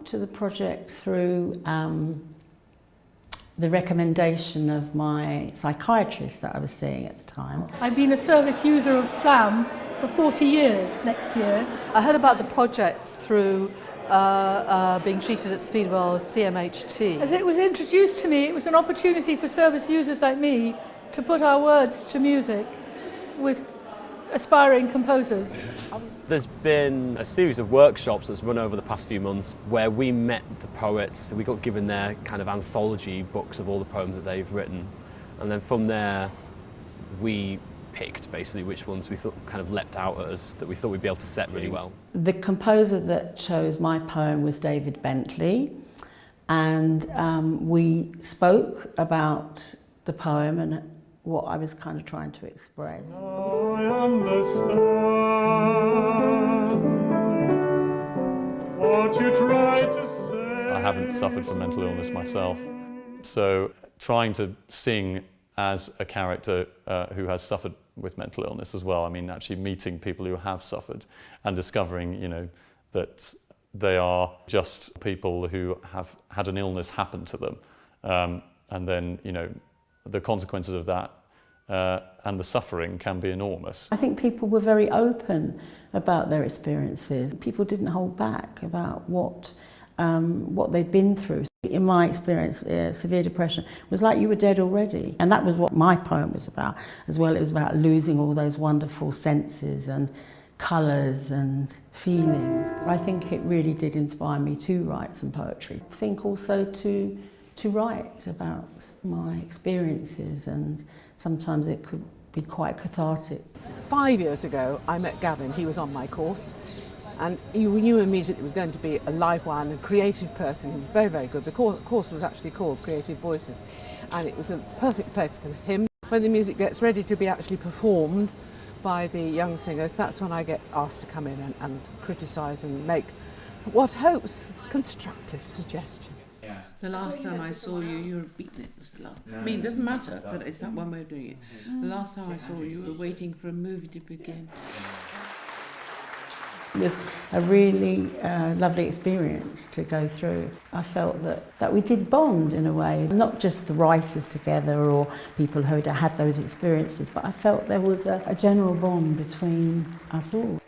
to the project through the recommendation of my psychiatrist that I was seeing at the time. I've been a service user of slam for 40 years next year. I heard about the project through being treated at Speedwell CMHT. As it was introduced to me, it was an opportunity for service users like me to put our words to music with aspiring composers. There's been a series of workshops that's run over the past few months where we met the poets. We got given their kind of anthology books of all the poems that they've written, and then from there we picked basically which ones we thought kind of leapt out at us that we thought we'd be able to set really well. The composer that chose my poem was David Bentley, and we spoke about the poem and what I was kind of trying to express. I understand what you tried to say. I haven't suffered from mental illness myself, so trying to sing as a character who has suffered with mental illness as well. I mean, actually meeting people who have suffered and discovering, you know, that they are just people who have had an illness happen to them, and then, you know, the consequences of that and the suffering can be enormous. I think people were very open about their experiences. People didn't hold back about what they'd been through. In my experience, severe depression was like you were dead already. And that was what my poem was about as well. It was about losing all those wonderful senses and colours and feelings. I think it really did inspire me to write some poetry. I think also to write about my experiences, and sometimes it could be quite cathartic. 5 years ago, I met Gavin. He was on my course, and we knew immediately it was going to be a live one, a creative person. He was very, very good. The course was actually called Creative Voices, and it was a perfect place for him. When the music gets ready to be actually performed by the young singers, that's when I get asked to come in and criticise and make what hopes constructive suggestions. The last time I saw you, you were beaten. It was the last. I mean, it doesn't matter, but it's that one way of doing it. The last time I saw you, you were waiting for a movie to begin. It was a really lovely experience to go through. I felt that we did bond in a way, not just the writers together or people who had had those experiences, but I felt there was a general bond between us all.